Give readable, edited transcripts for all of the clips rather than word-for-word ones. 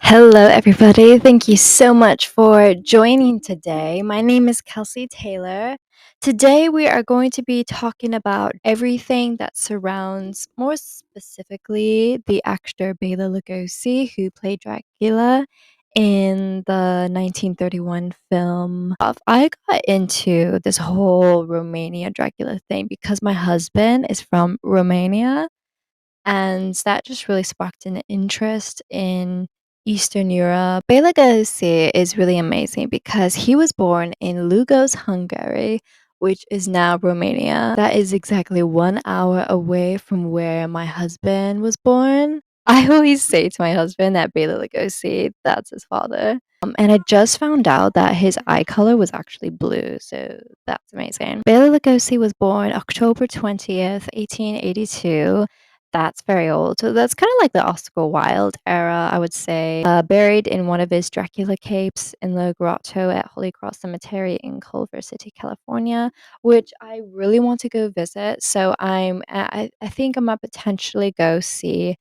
Hello, everybody. Thank you so much for joining today. My name is Kelsey Taylor. Today, we are going to be talking about everything that surrounds, more specifically, the actor Bela Lugosi, who played Dracula in the 1931 film. I got into this whole Romania Dracula thing because my husband is from Romania, and that just really sparked an interest in Eastern Europe. Bela Lugosi is really amazing because he was born in Lugos, Hungary, which is now Romania. That is exactly 1 hour away from where my husband was born. I always say to my husband that Bela Lugosi, that's his father. And I just found out that his eye color was actually blue, so that's amazing. Bela Lugosi was born October 20th, 1882. That's very old. So that's kind of like the Oscar Wilde era, I would say. Buried in one of his Dracula capes in the grotto at Holy Cross Cemetery in Culver City, California, which I really want to go visit. So I think I'm gonna potentially go see.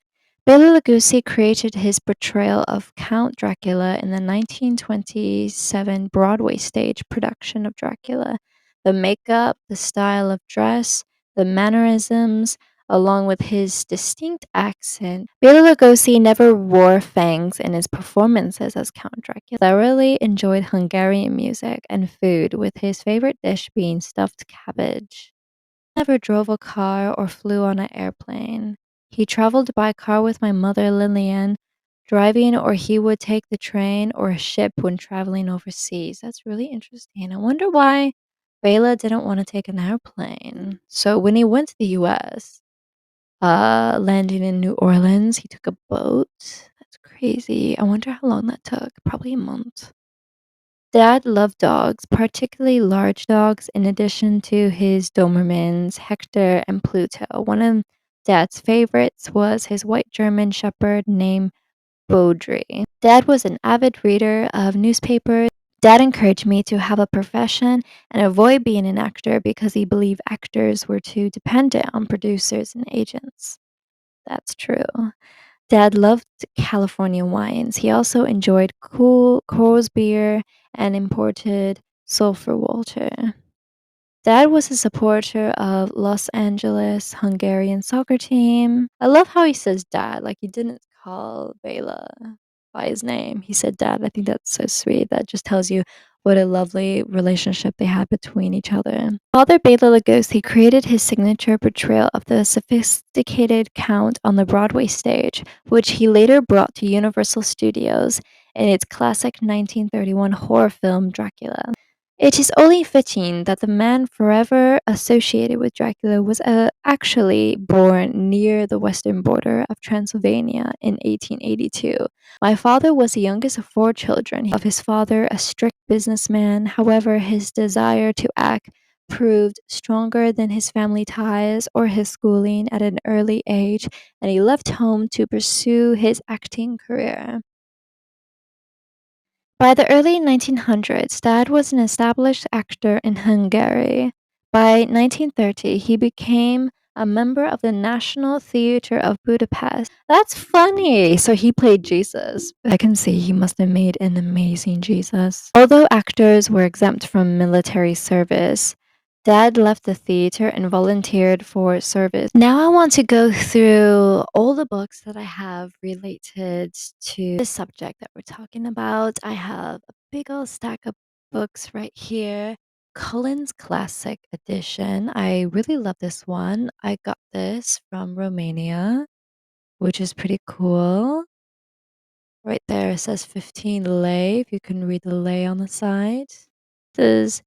Bela Lugosi created his portrayal of Count Dracula in the 1927 Broadway stage production of Dracula. The makeup, the style of dress, the mannerisms, along with his distinct accent. Bela Lugosi never wore fangs in his performances as Count Dracula. Thoroughly enjoyed Hungarian music and food, with his favorite dish being stuffed cabbage. Never drove a car or flew on an airplane. He traveled by car with my mother Lillian, driving, or he would take the train or a ship when traveling overseas. That's really interesting. I wonder why Bela didn't want to take an airplane. So when he went to the US, landing in New Orleans, he took a boat. That's crazy. I wonder how long that took. Probably a month. Dad loved dogs, particularly large dogs, in addition to his Dobermans, Hector and Pluto. One of Dad's favorites was his white German shepherd named Baudry. Dad was an avid reader of newspapers. Dad encouraged me to have a profession and avoid being an actor because he believed actors were too dependent on producers and agents. That's true. Dad loved California wines. He also enjoyed cool Coors beer and imported sulfur water. Dad was a supporter of Los Angeles Hungarian soccer team. I love how he says dad, like he didn't call Bela by his name. He said dad. I think that's so sweet. That just tells you what a lovely relationship they had between each other. Father Bela Lugosi created his signature portrayal of the sophisticated count on the Broadway stage, which he later brought to Universal Studios in its classic 1931 horror film Dracula. It is only fitting that the man forever associated with Dracula was actually born near the western border of Transylvania in 1882. My father was the youngest of four children. Of his father, a strict businessman, however, his desire to act proved stronger than his family ties or his schooling at an early age, and he left home to pursue his acting career. By the early 1900s, Dad was an established actor in Hungary. By 1930, he became a member of the National Theatre of Budapest. That's funny! So he played Jesus. I can see he must have made an amazing Jesus. Although actors were exempt from military service, Dad left the theater and volunteered for service. Now I want to go through all the books that I have related to the subject that we're talking about. I have a big old stack of books right here. Cullen's Classic Edition. I really love this one. I got this from Romania, which is pretty cool. Right there it says 15 lei, if you can read the lei on the side. This is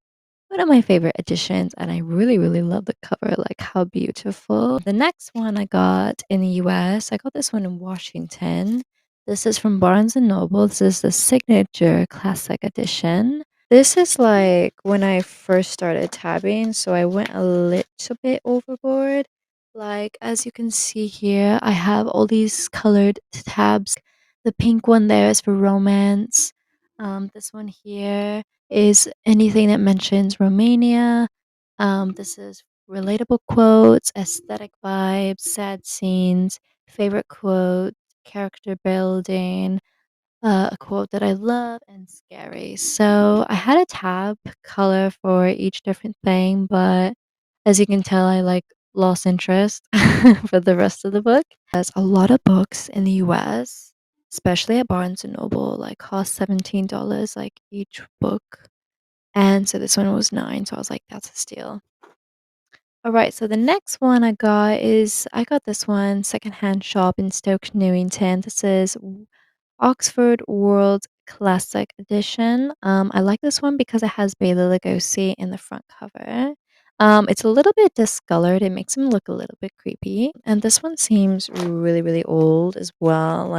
one of my favorite editions, and I really, really love the cover, like how beautiful. The next one I got in the US, I got this one in Washington. This is from Barnes& and Noble. This is the Signature Classic Edition. This is like when I first started tabbing, so I went a little bit overboard. Like, as you can see here, I have all these colored tabs. The pink one there is for romance. This one here is anything that mentions Romania. This is relatable quotes, aesthetic vibes, sad scenes, favorite quote, character building, a quote that I love and scary. So I had a tab color for each different thing, but as you can tell, I like lost interest for the rest of the book. There's a lot of books in the US, especially at Barnes and Noble, like cost $17 like each book. And so this one was 9, so I was like, that's a steal. All right, so the next one I got this one secondhand shop in Stoke Newington. This is Oxford World Classic Edition. I like this one because it has Bela Lugosi in the front cover. It's a little bit discolored. It makes him look a little bit creepy. And this one seems really, really old as well.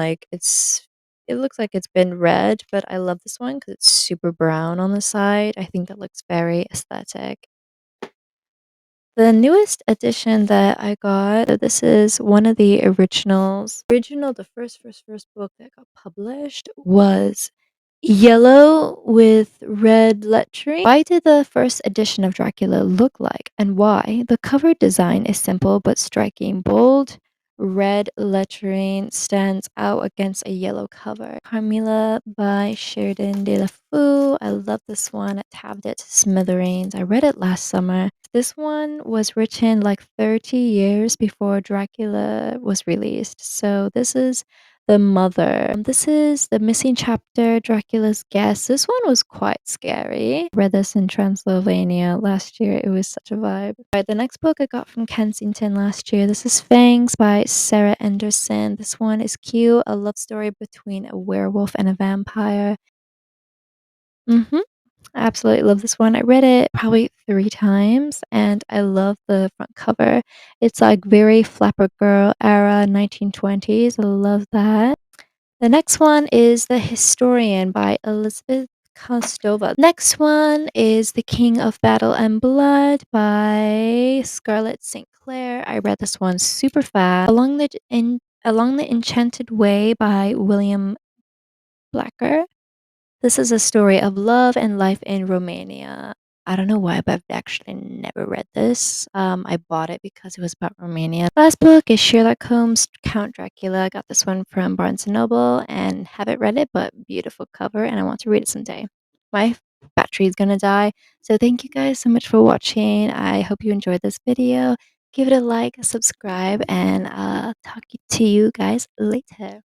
It looks like it's been read, but I love this one because it's super brown on the side. I think that looks very aesthetic. The newest edition that I got, so this is one of the originals. The first book that got published was yellow with red lettering. Why did the first edition of Dracula look like and why? The cover design is simple but striking. Bold red lettering stands out against a yellow cover. Carmilla by Sheridan de la Fou. I love this one. I tabbed it to smithereens. I read it last summer. This one was written like 30 years before Dracula was released. So this is the mother. This is the missing chapter, Dracula's guest. This one was quite scary. Read this in Transylvania last year. It was such a vibe. Right, the next book I got from Kensington last year. This is Fangs by Sarah Anderson. This one is cute. A love story between a werewolf and a vampire. Mm-hmm. I absolutely love this one. I read it probably 3 times, and I love the front cover. It's like very Flapper Girl era 1920s. I love that. The next one is The Historian by Elizabeth Kostova. Next one is The King of Battle and Blood by Scarlett St. Clair. I read this one super fast. Along the Enchanted Way by William Blacker. This is a story of love and life in Romania. I don't know why, but I've actually never read this. I bought it because it was about Romania. Last book is Sherlock Holmes Count Dracula. I got this one from Barnes& and Noble and haven't read it, but beautiful cover, and I want to read it someday. My battery is gonna die, so thank you guys so much for watching. I hope you enjoyed this video. Give it a like, subscribe, and talk to you guys later.